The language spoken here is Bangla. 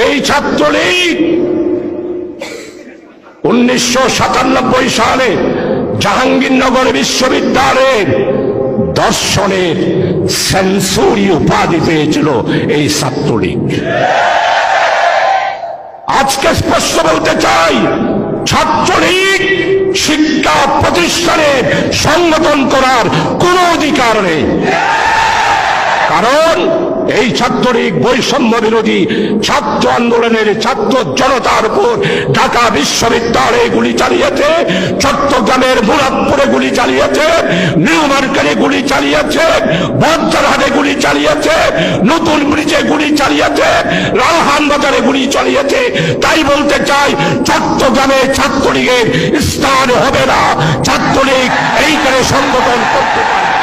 এই ছাত্রলীগ 1997 সালে জাহাঙ্গীরনগর বিশ্ববিদ্যালয়ের দর্শনের সেঞ্চুরি উপাধি পেয়েছিল এই ছাত্রলীগ। আজকে স্পষ্ট বলতে চাই, ছাত্রলীগ শিক্ষা প্রতিষ্ঠানে সংগঠন করার কোন অধিকার নেই। কারণ এই ছাত্রলীগ বৈষম্য বিরোধী ছাত্র আন্দোলনের ছাত্র জনতার উপর ঢাকা বিশ্ববিদ্যালয়ে গুলি চালিয়েছে, চট্টগ্রামের মুরাদপুরে গুলি চালিয়েছে, নিউ মার্কেটে গুলি চালিয়েছে, বঞ্চারহাটে গুলি চালিয়েছে, নতুন ব্রিজে গুলি চালিয়েছে, রালহান বাজারে গুলি চালিয়েছে। তাই বলতে চাই, চট্টগ্রামে ছাত্রলীগের স্থান হবে না। ছাত্রলীগ এইখানে সংগঠন করতে পারে।